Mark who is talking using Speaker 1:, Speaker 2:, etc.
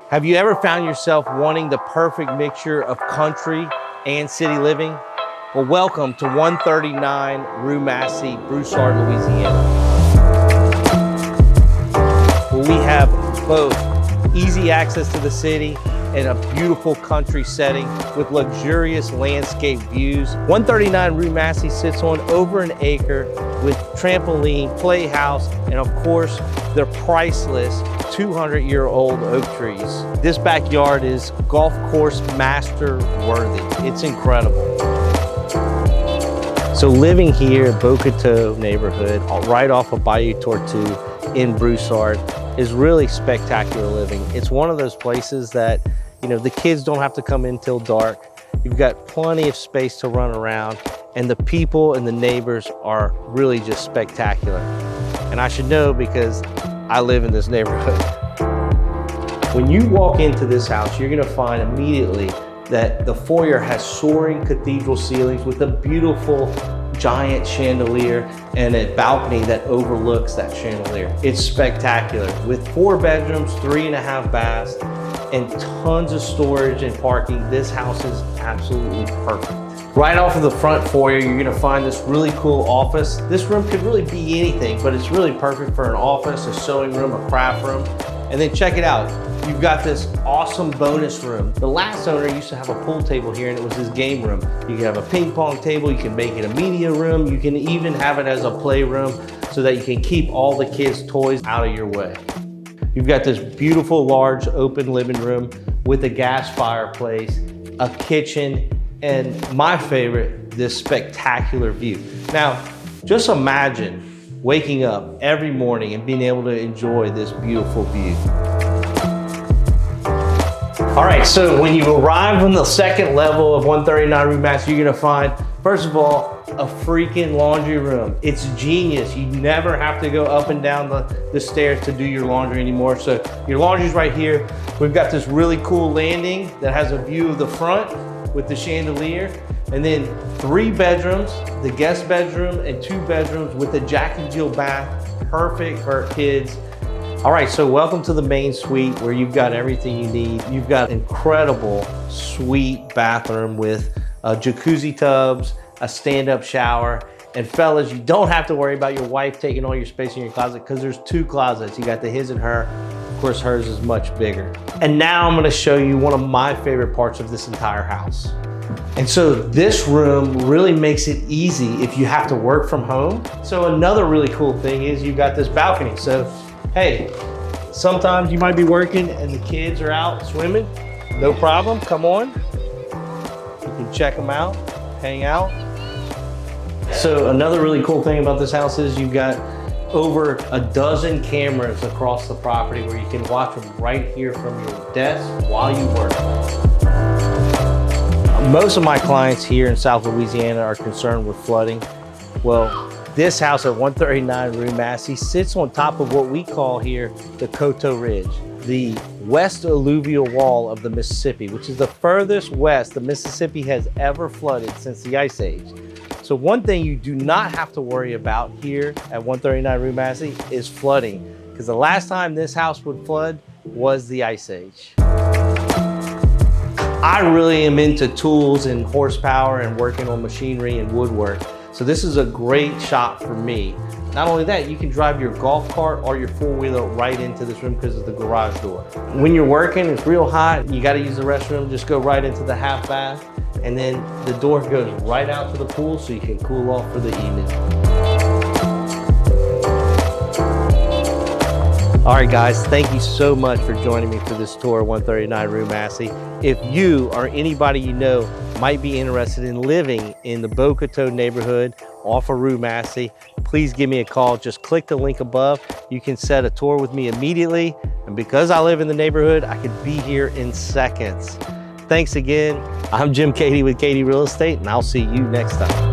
Speaker 1: Have you ever found yourself wanting the perfect mixture of country and city living? Well, welcome to 139 Rue Massie, Broussard, Louisiana. Well, we have both easy access to the city and a beautiful country setting with luxurious landscape views. 139 Rue Massie sits on over an acre with trampoline, playhouse, and of course, their priceless 200-year-old oak trees. This backyard is golf course master worthy. It's incredible. So living here at Beau Coteau neighborhood, right off of Bayou Tortue in Broussard, is really spectacular living. It's one of those places that, you know, the kids don't have to come in till dark. You've got plenty of space to run around, and the people and the neighbors are really just spectacular. And I should know because I live in this neighborhood. When you walk into this house, you're gonna find immediately that the foyer has soaring cathedral ceilings with a beautiful giant chandelier and a balcony that overlooks that chandelier. It's spectacular. With 4 bedrooms, 3.5 baths, and tons of storage and parking, this house is absolutely perfect. Right off of the front foyer, you're gonna find this really cool office. This room could really be anything, but it's really perfect for an office, a sewing room, a craft room. And then check it out. You've got this awesome bonus room. The last owner used to have a pool table here and it was his game room. You can have a ping pong table, you can make it a media room, you can even have it as a playroom so that you can keep all the kids' toys out of your way. You've got this beautiful large open living room with a gas fireplace, a kitchen, and my favorite, this spectacular view. Now, just imagine waking up every morning and being able to enjoy this beautiful view. All right, so when you arrive on the second level of 139 Rue Massie, you're gonna find, first of all, a freaking laundry room. It's genius. You never have to go up and down the stairs to do your laundry anymore. So your laundry's right here. We've got this really cool landing that has a view of the front with the chandelier. And then 3 bedrooms, the guest bedroom and 2 bedrooms with the Jack and Jill bath, perfect for kids. All right, so welcome to the main suite where you've got everything you need. You've got incredible suite bathroom with jacuzzi tubs, a stand-up shower. And fellas, you don't have to worry about your wife taking all your space in your closet because there's 2 closets. You got the his and her. Of course, hers is much bigger. And now I'm gonna show you one of my favorite parts of this entire house. And so this room really makes it easy if you have to work from home. So another really cool thing is you've got this balcony. So, hey, sometimes you might be working and the kids are out swimming. No problem, come on. You can check them out, hang out. So another really cool thing about this house is you've got over a dozen cameras across the property where you can watch them right here from your desk while you work. Most of my clients here in South Louisiana are concerned with flooding. Well, this house at 139 Rue Massie sits on top of what we call here the Coteau Ridge, the west alluvial wall of the Mississippi, which is the furthest west the Mississippi has ever flooded since the Ice Age. So one thing you do not have to worry about here at 139 Rue Massie is flooding, because the last time this house would flood was the Ice Age. I really am into tools and horsepower and working on machinery and woodwork. So this is a great shop for me. Not only that, you can drive your golf cart or your 4-wheeler right into this room because of the garage door. When you're working, it's real hot, you gotta use the restroom, just go right into the half bath. And then the door goes right out to the pool so you can cool off for the evening. All right, guys, thank you so much for joining me for this tour of 139 Rue Massie. If you or anybody you know might be interested in living in the Beau Coteau neighborhood off of Rue Massie, please give me a call. Just click the link above. You can set a tour with me immediately. And because I live in the neighborhood, I could be here in seconds. Thanks again. I'm Jim Cady with Cady Real Estate, and I'll see you next time.